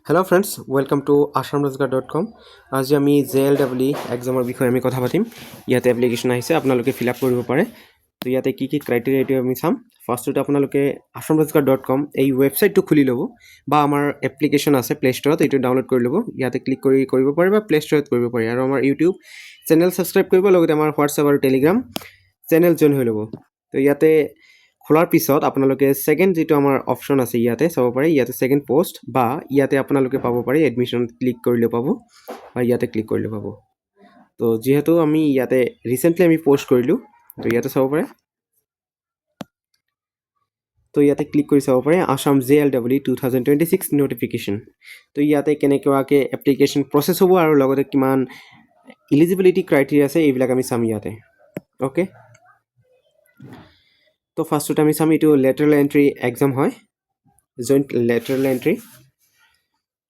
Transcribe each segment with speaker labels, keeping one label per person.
Speaker 1: Hello friends, welcome to ashamrozgar.com. আজি আমি JLEE এক্সামৰ বিষয়ে আমি কথা পাতিম। ইয়াতে এপ্লিকেশ্যন আহিছে, আপোনালোকে ফিল আপ কৰিব পাৰে। তো ইয়াতে কি কি ক্ৰাইটেৰিয়া এইটো আমি চাম। ফাৰ্ষ্টতে আপোনালোকে ashamrozgar.com এই ৱেবছাইটটো খুলি ল'ব বা আমাৰ এপ্লিকেশ্যন আছে প্লে ষ্টৰত, এইটো ডাউনলোড কৰি ল'ব। ইয়াতে ক্লিক কৰি কৰিব পাৰে বা প্লে ষ্টৰত কৰিব পাৰে। আৰু আমাৰ ইউটিউব চেনেল ছাবস্ক্ৰাইব কৰিব, লগতে আমাৰ হোৱাটছআপ আৰু টেলিগ্ৰাম চেনেল জইন হৈ ল'ব। তো ইয়াতে খোলাৰ পিছত আপোনালোকে সেকেন্ড যেটো আমাৰ অপচন আছে ইয়াতে চাব পাৰে। ইয়াতে সেকেন্ড পোষ্ট বা ইয়াতে আপোনালোকে পাব পাৰে এডমিশন ক্লিক কৰিলে পাব বা ইয়াতে ক্লিক কৰিলে পাব। তো যেহেতু আমি ইয়াতে ৰিসেন্টলি আমি পোষ্ট কৰিলো, তো ইয়াতে চাব পাৰে। তো ইয়াতে ক্লিক কৰি চাব পাৰে আসাম JLEE 2026 নোটিফিকেশন। তো ইয়াতে কেনেকুৱাকে এপ্লিকেশ্যন প্ৰসেস হ'ব আৰু লগতে কিমান এলিজিবিলিটি ক্ৰাইটেৰিয়া আছে এইবিলাক আমি চাম ইয়াতে। ওকে, তো ফাৰ্ষ্টতে আমি চাম এইটো লেটাৰেল এন্ট্ৰি এক্সাম হয়, জইণ্ট লেটাৰেল এন্ট্ৰি।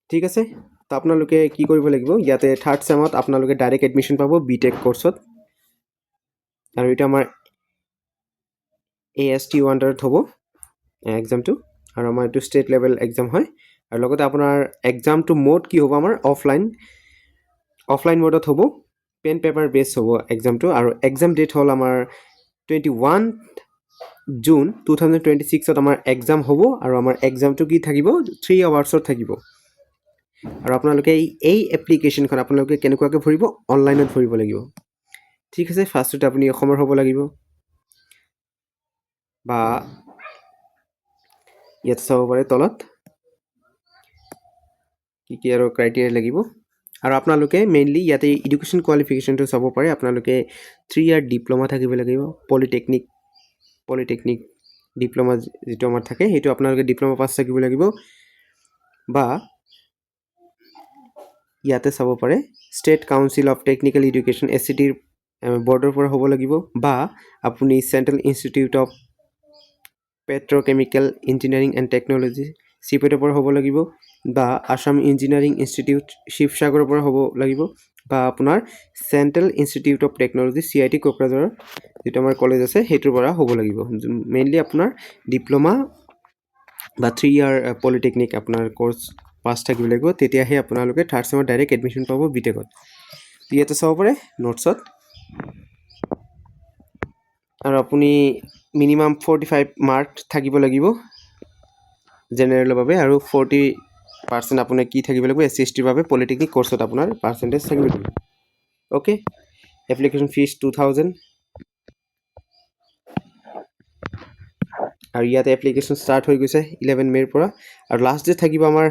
Speaker 1: ঠিক আছে, তো আপোনালোকে কি কৰিব লাগিব, ইয়াতে থাৰ্ড চেমত আপোনালোকে ডাইৰেক্ট এডমিশ্যন পাব বিটেক কোৰ্সত। আৰু এটা আমাৰ ASTU আন্ডাৰত হ'ব এক্সামটো, আৰু আমাৰ এইটো ষ্টেট লেভেল এক্সাম হয়। আৰু লগতে আপোনাৰ এক্সামটো মোড কি হ'ব, আমাৰ অফলাইন মোডত হ'ব, পেন পেপাৰ বেছ হ'ব এক্সামটো। আৰু এক্সাম ডেট হ'ল আমাৰ 21 জুন 2026ত আমাৰ এক্সাম হ'ব। আৰু আমাৰ এক্সামটো কি থাকিব, 3 আৱাৰ্ছত থাকিব। আৰু আপোনালোকে এই এপ্লিকেশ্যনখন আপোনালোকে কেনেকুৱাকৈ ভৰিব, অনলাইনত ভৰিব লাগিব। ঠিক আছে, ফাৰ্ষ্টতে আপুনি অসমৰ হ'ব লাগিব বা ইয়াত চাব পাৰে তলত কি কি আৰু ক্ৰাইটেৰিয়া লাগিব। আৰু আপোনালোকে মেইনলি ইয়াতে এডুকেশ্যন কোৱালিফিকেশ্যনটো চাব পাৰে। আপোনালোকে 3 ইয়াৰ ডিপ্ল'মা থাকিব লাগিব, পলিটেকনিক ডিপ্ল'মা যেটো আমাৰ থাকে সেইটো আপোনালোকে ডিপ্ল'মা পাছ থাকিব লাগিব। বা ইয়াতে চাব পাৰে state council of technical education SCTৰ বৰ্ডৰ পৰা হ'ব লাগিব, বা আপুনি central institute of petrochemical engineering and technology CPETৰ পৰা হ'ব লাগিব, বা আসাম ইঞ্জিনিয়াৰিং ইনষ্টিটিউট শিৱসাগৰৰ পৰা হ'ব লাগিব, বা আপোনাৰ central institute of technology CIT কোকৰাঝাৰৰ যেটো আমাৰ কলেজ আছে সেইটোৰ পৰা হ'ব লাগিব। মেইনলি আপোনাৰ ডিপ্ল'মা বা 3 ইয়াৰ পলিটেকনিক আপোনাৰ কোৰ্স পাছ থাকিব লাগিব, তেতিয়াহে আপোনালোকে থাৰ্ড চেমত ডাইৰেক্ট এডমিশ্যন পাব বিটেকত। ইয়াতে চাব পাৰে নোটছত। আৰু আপুনি মিনিমাম 45 মাৰ্ক থাকিব লাগিব জেনেৰেলৰ বাবে, আৰু 40% আপোনাৰ কি থাকিব লাগিব SC/STৰ বাবে পলিটেকনিক কোৰ্সত আপোনাৰ পাৰ্চেন্টেজ থাকিব লাগিব। Okay, application fees 2000। আৰু ইয়াতে এপ্লিকেশ্যন ষ্টাৰ্ট হৈ গৈছে 11 মে'ৰ পৰা, আৰু লাষ্ট ডেট থাকিব আমাৰ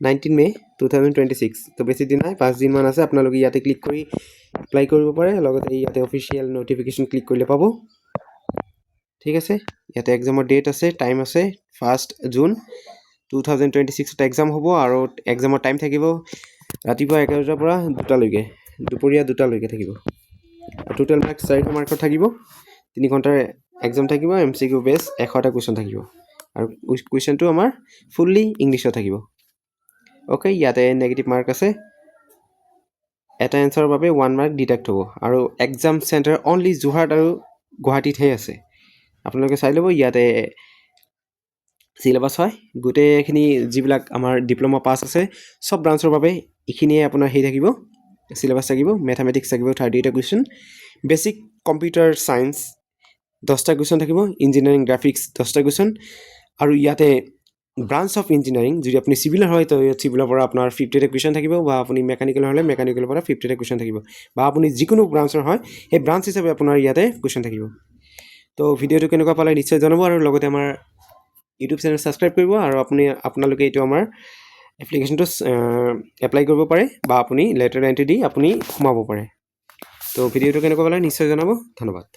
Speaker 1: 19 মে 2026। তো বেছি দিন নাই, 5 দিনমান আছে। আপোনালোকে ইয়াতে ক্লিক কৰি এপ্লাই কৰিব পাৰে, লগতে ইয়াতে অফিচিয়েল নোটিফিকেশ্যন ক্লিক কৰিলে পাব। ঠিক আছে, ইয়াতে এক্সামৰ ডেট আছে, টাইম আছে 1 জুন 2026ত এক্সাম হ'ব। আৰু এক্সামৰ টাইম থাকিব ৰাতিপুৱা 11টাৰ পৰা 2টালৈকে, দুপৰীয়া 2টালৈকে থাকিব। আৰু টোটেল মাৰ্কছ 400 মাৰ্কৰ থাকিব। 3 ঘণ্টাৰ এক্সাম থাকিব, MCQ বেছ 100টা কুৱেশ্যন থাকিব, আৰু কুৱেশ্যনটো আমাৰ ফুল্লি ইংলিছত থাকিব। ওকে, ইয়াতে নেগেটিভ মাৰ্ক আছে, এটা এনচাৰৰ বাবে 1 মাৰ্ক ডিডাক্ট হ'ব। আৰু এক্সাম চেণ্টাৰ অনলি যোৰহাট আৰু গুৱাহাটীতহে আছে, আপোনালোকে চাই ল'ব। ইয়াতে চিলেবাছ হয় গোটেইখিনি, যিবিলাক আমাৰ ডিপ্ল'মা পাছ আছে চব ব্ৰাঞ্চৰ বাবে এইখিনিয়ে আপোনাৰ হেৰি থাকিব, চিলেবাছ থাকিব। মেথামেটিক্স থাকিব 38টা কুৱেশ্যন, বেছিক কম্পিউটাৰ চায়েন্স 10টা কুৱেশ্যন থাকিব, ইঞ্জিনিয়াৰিং গ্ৰাফিক্স 10টা কুৱেশ্যন। আৰু ইয়াতে ব্ৰাঞ্চ অফ ইঞ্জিনিয়াৰিং, যদি আপুনি চিভিলৰ হয় তো চিভিলৰ পৰা আপোনাৰ 50টা কুৱেশ্যন থাকিব, বা আপুনি মেকানিকেল হ'লে মেকানিকেলৰ পৰা 50টা কুৱেশ্যন থাকিব, বা আপুনি যিকোনো ব্ৰাঞ্চৰ হয় সেই ব্ৰাঞ্চ হিচাপে আপোনাৰ ইয়াতে কুৱেশ্যন থাকিব। তো ভিডিঅ'টো কেনেকুৱা পালে নিশ্চয় জনাব, আৰু লগতে আমাৰ ইউটিউব চেনেল ছাবস্ক্ৰাইব কৰিব। আৰু আপোনালোকে এইটো আমাৰ এপ্লিকেশ্যনটো এপ্লাই কৰিব পাৰে, বা আপুনি লেটাৰ এণ্ট্ৰি দি আপুনি সোমাব পাৰে। তো ভিডিঅ'টো কেনেকুৱা পালে নিশ্চয় জনাব। ধন্যবাদ।